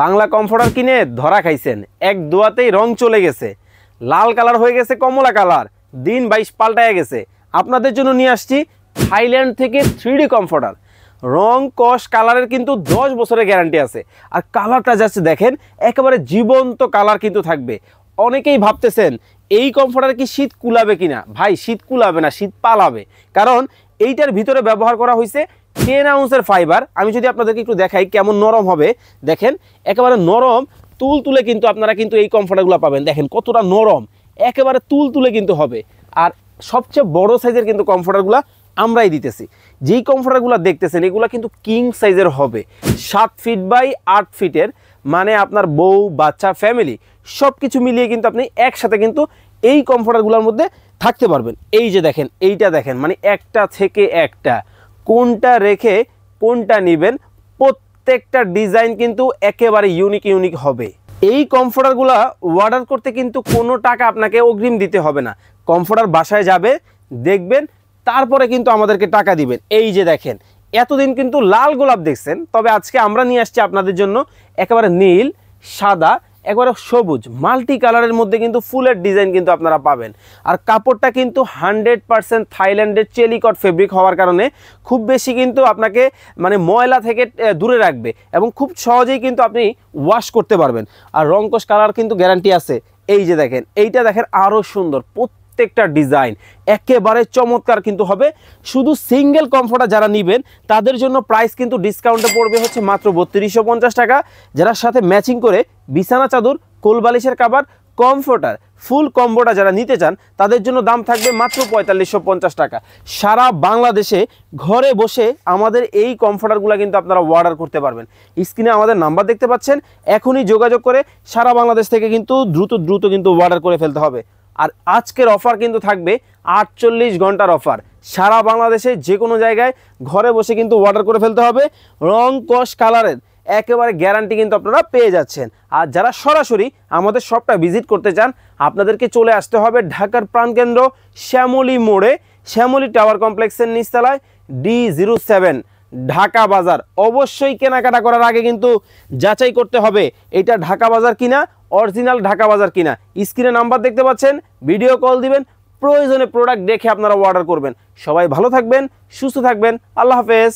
Bangla comforter কিনে ধরা খাইছেন, এক দোয়াতেই রং চলে গেছে, লাল কালার হয়ে গেছে কমলা কালার, দিন 22 পাল্টায় গেছে। আপনাদের জন্য নিয়ে আসছি থাইল্যান্ড থেকে 3D কমফোর্টার। রং কস কালারের কিন্তু 10 বছরের গ্যারান্টি আছে। আর কালারটা যাচ্ছে দেখেন, একেবারে জীবন্ত কালার কিন্তু থাকবে। অনেকেই ভাবতেছেন এই কমফোর্টার কি শীত কুলাবে কিনা। ভাই, শীত কুলাবে না, শীত পালাবে। কারণ এইটার ভিতরে ব্যবহার করা হয়েছে 10 আউন্সের ফাইবার। আমি যদি আপনাদেরকে একটু দেখাই কেমন নরম হবে, দেখেন একেবারে নরম তুল তুলে কিন্তু আপনারা কিন্তু এই কমফোর্টারগুলো পাবেন। দেখেন কতটা নরম, একেবারে তুল তুলে কিন্তু হবে। আর সবচেয়ে বড় সাইজের কিন্তু কমফোর্টারগুলো আমরাই দিতেছি। যেই কমফোর্টারগুলো দেখতেছেন এগুলো কিন্তু কিং সাইজের হবে, 7 ফিট বাই 8 ফিটের। মানে আপনার বউ বাচ্চা ফ্যামিলি সব কিছু মিলিয়ে কিন্তু আপনি একসাথে কিন্তু এই কমফোর্টারগুলোর মধ্যে থাকতে পারবেন। এই যে দেখেন, এইটা দেখেন, মানে একটা থেকে একটা, কোনটা রেখে কোনটা নেবেন, প্রত্যেকটা ডিজাইন কিন্তু একেবারে ইউনিক হবে। এই কমফোর্টারগুলো অর্ডার করতে কিন্তু কোনো টাকা আপনাকে অগ্রিম দিতে হবে না। কমফোর্টার বাসায় যাবে, দেখবেন, তারপরে কিন্তু আমাদেরকে টাকা দিবেন। এই যে দেখেন, এতদিন কিন্তু লাল গোলাপ দেখছেন, তবে আজকে আমরা নিয়ে আসছি আপনাদের জন্য একেবারে নীল, সাদা, একবারে সবুজ, মাল্টি কালারের মধ্যে কিন্তু ফুলের ডিজাইন কিন্তু আপনারা পাবেন। আর কাপড়টা কিন্তু 100% থাইল্যান্ডের চেলিকট ফেব্রিক হওয়ার কারণে খুব বেশি কিন্তু আপনাকে মানে ময়লা থেকে দূরে রাখবে এবং খুব সহজেই কিন্তু আপনি ওয়াশ করতে পারবেন। আর রংকশ কালার কিন্তু গ্যারান্টি আছে। এই যে দেখেন, এইটা দেখেন আরও সুন্দর, প্রত্যেকটা ডিজাইন একেবারে চমৎকার কিন্তু হবে। শুধু সিঙ্গেল কমফোর্টার যারা নেবেন তাদের জন্য প্রাইস কিন্তু ডিসকাউন্টে পড়বে হচ্ছে মাত্র 3250 টাকা। যারা সাথে ম্যাচিং করে বিছানা চাদর, কোলবালিশের কাভার, কমফোর্টার ফুল কম্বোটা যারা নিতে চান তাদের জন্য দাম থাকবে মাত্র 4550 টাকা। সারা বাংলাদেশে ঘরে বসে আমাদের এই কমফোর্টারগুলো কিন্তু আপনারা অর্ডার করতে পারবেন। স্ক্রিনে আমাদের নাম্বার দেখতে পাচ্ছেন, এখনই যোগাযোগ করে সারা বাংলাদেশ থেকে কিন্তু দ্রুত কিন্তু অর্ডার করে ফেলতে হবে। আর আজকের অফার কিন্তু থাকবে 48 ঘন্টার অফার। সারা বাংলাদেশে যে কোনো জায়গায় ঘরে বসে কিন্তু অর্ডার করে ফেলতে হবে। রং কস কালারের একেবারে গ্যারান্টি কিন্তু আপনারা পেয়ে যাচ্ছেন। আর যারা সরাসরি আমাদের শপটা ভিজিট করতে চান আপনাদেরকে চলে আসতে হবে ঢাকার প্রাণকেন্দ্র শ্যামলী মোড়ে, শ্যামলী টাওয়ার কমপ্লেক্সের নিচতলায়, D07 ঢাকা বাজার। অবশ্যই কেনাকাটা করার আগে কিন্তু যাচাই করতে হবে এটা ঢাকা বাজার কিনা, অরিজিনাল ঢাকা বাজার কিনা। স্ক্রিনে নাম্বার দেখতে পাচ্ছেন, ভিডিও কল দিবেন, প্রয়োজনে প্রোডাক্ট দেখে আপনারা অর্ডার করবেন। সবাই ভালো থাকবেন, সুস্থ থাকবেন, আল্লাহ হাফেজ।